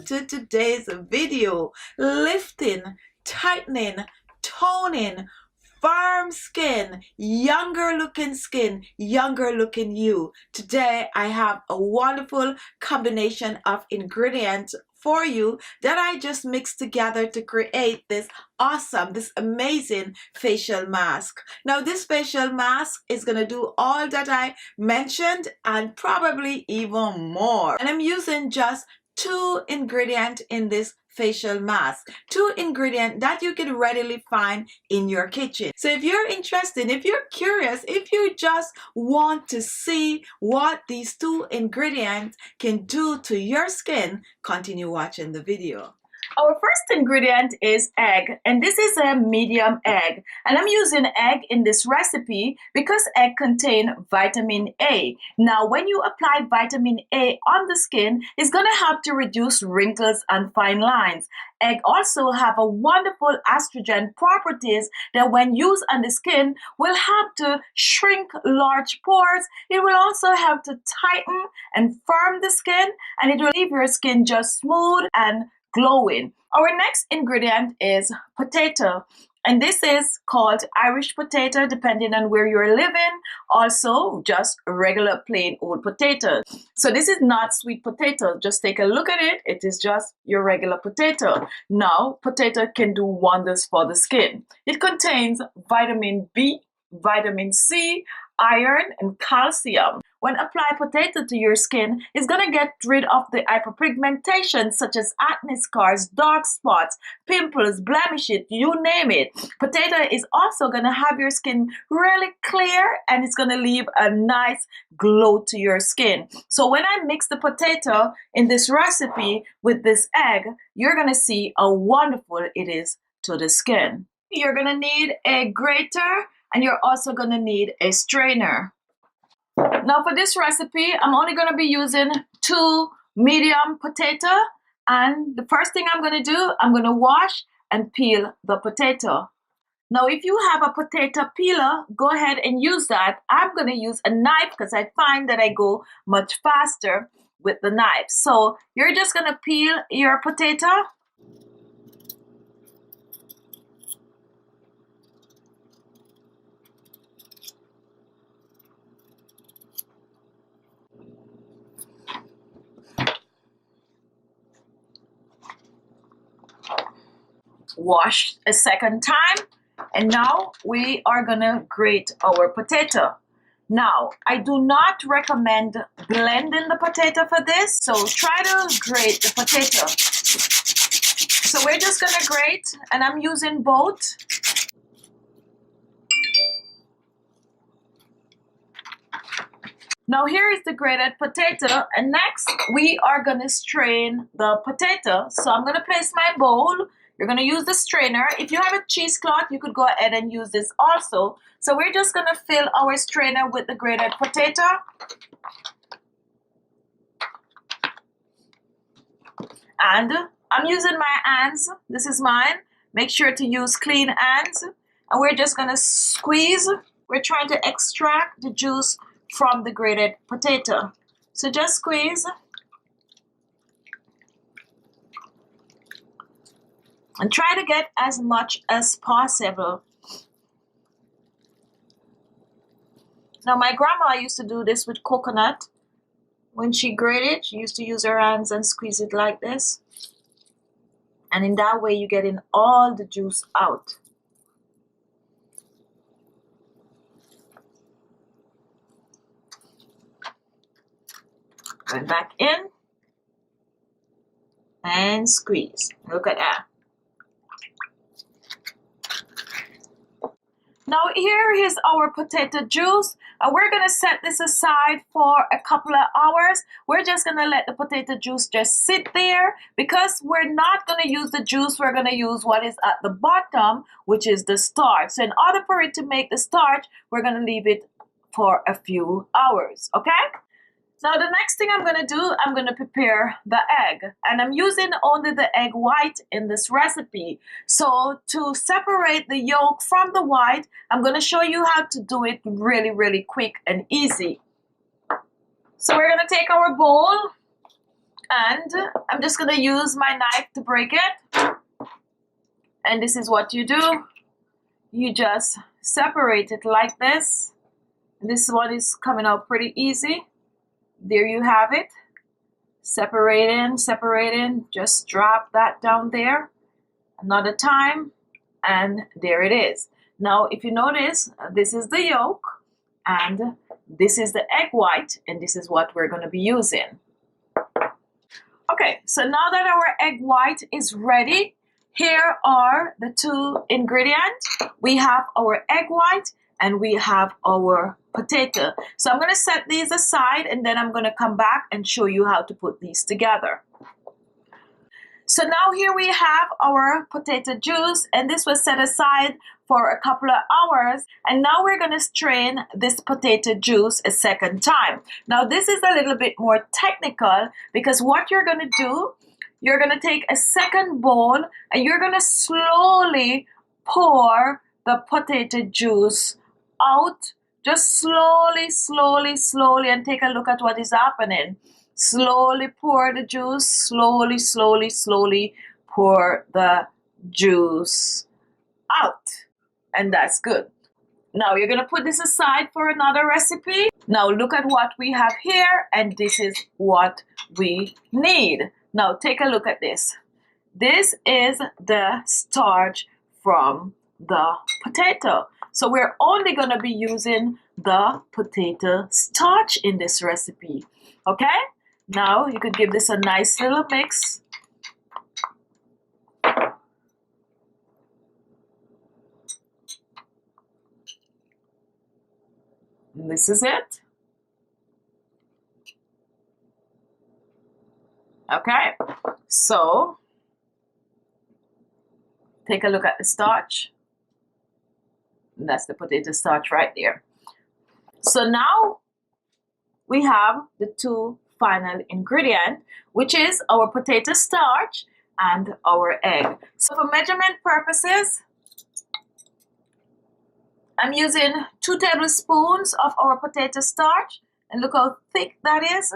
to today's video. Lifting, tightening, toning, firm skin, younger looking you. Today I have a wonderful combination of ingredients for you that I just mixed together to create this amazing facial mask. Now this facial mask is gonna do all that I mentioned and probably even more. And I'm using just 2 ingredients in this facial mask, 2 ingredients that you can readily find in your kitchen. So if you're interested, if you're curious, if you just want to see what these 2 ingredients can do to your skin, continue watching the video. Our first ingredient is egg, and this is a medium egg, and I'm using egg in this recipe because egg contain vitamin A. Now when you apply vitamin A on the skin, it's going to help to reduce wrinkles and fine lines. Egg also have a wonderful astringent properties that when used on the skin will help to shrink large pores. It will also help to tighten and firm the skin, and it will leave your skin just smooth and glowing. Our next ingredient is potato, and this is called Irish potato depending on where you're living. Also just regular plain old potato. So this is not sweet potato. Just take a look at it. It is just your regular potato. Now potato can do wonders for the skin. It contains vitamin B, vitamin C, iron, and calcium. When apply potato to your skin, it's going to get rid of the hyperpigmentation such as acne scars, dark spots, pimples, blemishes, you name it. Potato is also going to have your skin really clear, and it's going to leave a nice glow to your skin. So when I mix the potato in this recipe with this egg, you're going to see how wonderful it is to the skin. You're going to need a grater, and you're also going to need a strainer. Now for this recipe, I'm only going to be using 2 medium potato, and the first thing I'm going to do, I'm going to wash and peel the potato. Now if you have a potato peeler, go ahead and use that. I'm going to use a knife because I find that I go much faster with the knife. So you're just going to peel your potato. Wash a second time, and now we are gonna grate our potato. Now I do not recommend blending the potato for this, so try to grate the potato. So we're just gonna grate, and I'm using both. Now here is the grated potato, and next we are gonna strain the potato. So I'm gonna place my bowl. You're going to use the strainer. If you have a cheesecloth, you could go ahead and use this also. So we're just going to fill our strainer with the grated potato. And I'm using my hands. This is mine. Make sure to use clean hands. And we're just going to squeeze. We're trying to extract the juice from the grated potato. So just squeeze. And try to get as much as possible. Now my grandma used to do this with coconut. When she grated, she used to use her hands and squeeze it like this. And in that way you're getting all the juice out. Going back in. And squeeze. Look at that. Now here is our potato juice. We're going to set this aside for a couple of hours. We're just going to let the potato juice just sit there because we're not going to use the juice. We're going to use what is at the bottom, which is the starch. So in order for it to make the starch, we're going to leave it for a few hours, okay? Now the next thing I'm going to do, I'm going to prepare the egg, and I'm using only the egg white in this recipe. So to separate the yolk from the white, I'm going to show you how to do it really quick and easy. So we're going to take our bowl, And I'm just gonna use my knife to break it. And this is what you do. You just separate it like this. This one is coming out pretty easy. There you have it. Separating, just drop that down there. Another time, and there it is. Now, if you notice, this is the yolk, and this is the egg white, and this is what we're gonna be using. Okay, so now that our egg white is ready, here are the two ingredients. We have our egg white and we have our potato. So I'm gonna set these aside and then I'm gonna come back and show you how to put these together. So now here we have our potato juice, and this was set aside for a couple of hours, and now we're going to strain this potato juice a second time. Now this is a little bit more technical, because what you're going to do, you're going to take a second bowl and you're going to slowly pour the potato juice out, just slowly, and take a look at what is happening. Slowly pour the juice, slowly pour the juice out. And that's good. Now you're gonna put this aside for another recipe. Now look at what we have here, and this is what we need. Now take a look at this. This is the starch from the potato. So we're only gonna be using the potato starch in this recipe, okay? Now you could give this a nice little mix. And this is it. Okay, so take a look at the starch. And that's the potato starch right there. So now we have the two final ingredient, which is our potato starch and our egg. So for measurement purposes, I'm using 2 tablespoons of our potato starch, and look how thick that is.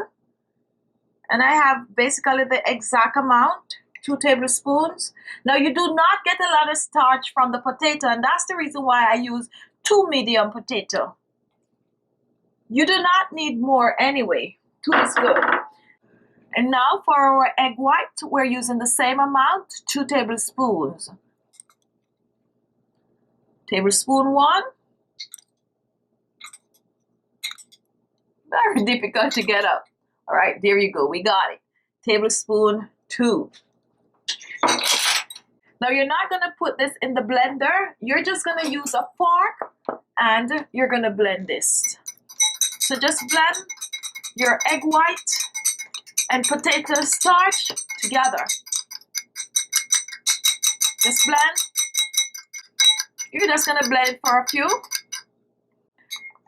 And I have basically the exact amount, 2 tablespoons. Now you do not get a lot of starch from the potato, and that's the reason why I use 2 medium potato. You do not need more anyway. 2 is good. And now for our egg white, we're using the same amount, 2 tablespoons. Tablespoon 1. Very difficult to get up. All right, there you go, we got it. Tablespoon 2. Now you're not gonna put this in the blender. You're just gonna use a fork and you're gonna blend this. So just blend your egg white and potato starch together. Just blend. You're just gonna blend it for a few.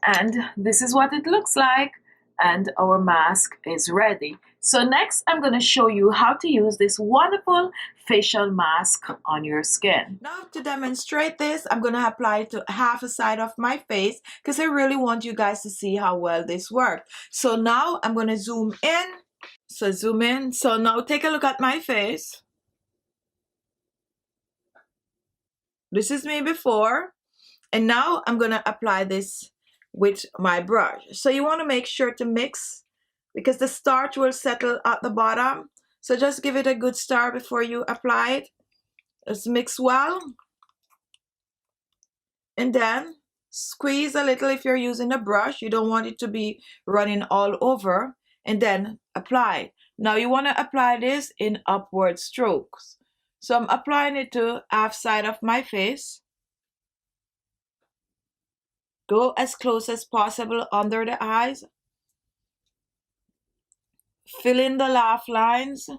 And this is what it looks like. And our mask is ready. So next I'm going to show you how to use this wonderful facial mask on your skin. Now to demonstrate this, I'm going to apply it to half a side of my face because I really want you guys to see how well this works. So now I'm going to zoom in. So zoom in. So now take a look at my face. This is me before. And now I'm going to apply this with my brush. So you want to make sure to mix because the starch will settle at the bottom. So just give it a good stir before you apply it. Just mix well. And then squeeze a little if you're using a brush. You don't want it to be running all over. And then apply. Now you want to apply this in upward strokes. So I'm applying it to half side of my face. Go as close as possible under the eyes. Fill in the laugh lines.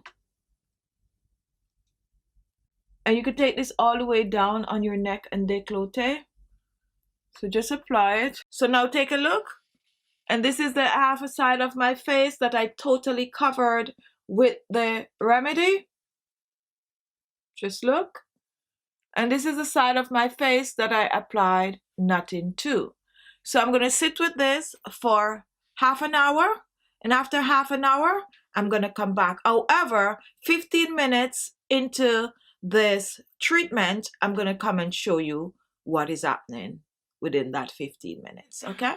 And you could take this all the way down on your neck and décolleté. So just apply it. So now take a look. And this is the half a side of my face that I totally covered with the remedy. Just look. And this is the side of my face that I applied nothing to. So I'm going to sit with this for half an hour. And after half an hour, I'm going to come back. However, 15 minutes into this treatment, I'm going to come and show you what is happening within that 15 minutes, okay?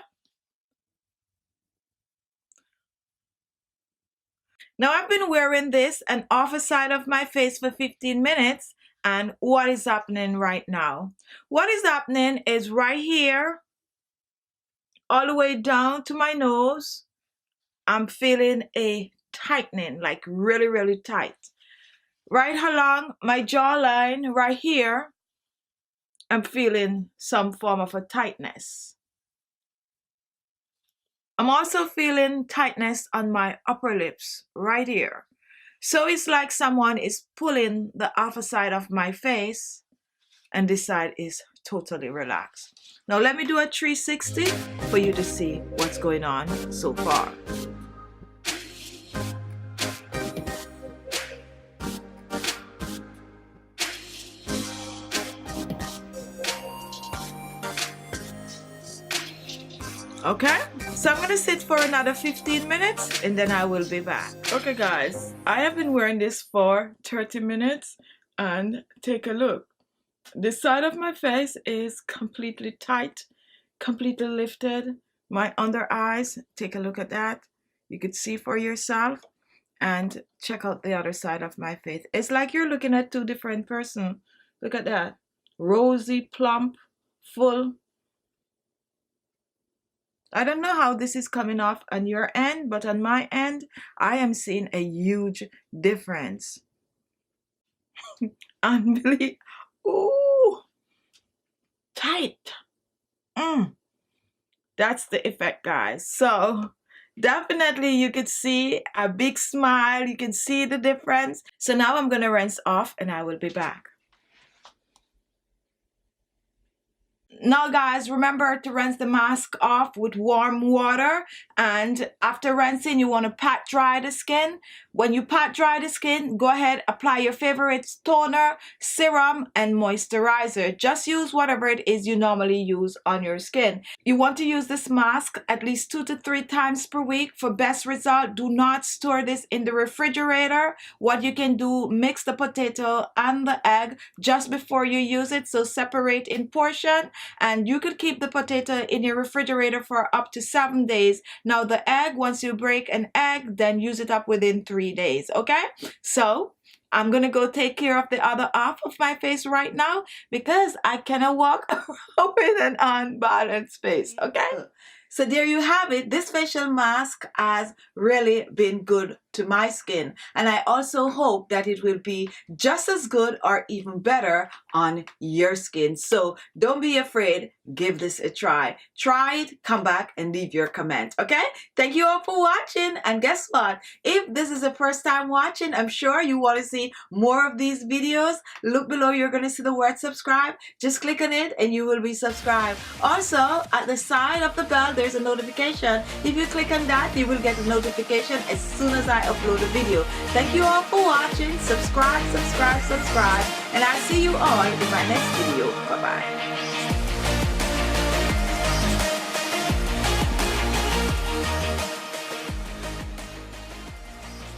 Now I've been wearing this and off the side of my face for 15 minutes, and what is happening right now? What is happening is right here, all the way down to my nose, I'm feeling a tightening, like really, really tight. Right along my jawline, right here, I'm feeling some form of a tightness. I'm also feeling tightness on my upper lips, right here. So it's like someone is pulling the upper side of my face, and this side is totally relaxed. Now let me do a 360 for you to see what's going on so far. Okay, so I'm gonna sit for another 15 minutes and then I will be back. Okay guys, I have been wearing this for 30 minutes and take a look. This side of my face is completely tight, completely lifted. My under eyes, take a look at that. You could see for yourself, and check out the other side of my face. It's like you're looking at two different persons. Look at that. Rosy, plump, full. I don't know how this is coming off on your end, but on my end, I am seeing a huge difference. Unbelievable. Ooh, tight. That's the effect, guys. So definitely you could see a big smile. You can see the difference. So now I'm going to rinse off and I will be back. Now guys, remember to rinse the mask off with warm water, and after rinsing you want to pat dry the skin. When you pat dry the skin, go ahead, apply your favorite toner, serum and moisturizer. Just use whatever it is you normally use on your skin. You want to use this mask at least 2 to 3 times per week for best result. Do not store this in the refrigerator. What you can do, mix the potato and the egg just before you use it, so separate in portion. And you could keep the potato in your refrigerator for up to 7 days. Now the egg, once you break an egg, then use it up within 3 days, okay? So I'm gonna go take care of the other half of my face right now because I cannot walk with an unbalanced face, okay? So there you have it. This facial mask has really been good to my skin, and I also hope that it will be just as good or even better on your skin. So don't be afraid, give this a try. Try it, come back and leave your comment, okay? Thank you all for watching, and guess what? If this is the first time watching, I'm sure you want to see more of these videos. Look below, you're going to see the word subscribe. Just click on it and you will be subscribed. Also, at the side of the bell, there's a notification. If you click on that, you will get a notification as soon as I upload a video. Thank you all for watching. Subscribe, subscribe, subscribe, and I'll see you all in my next video. Bye-bye.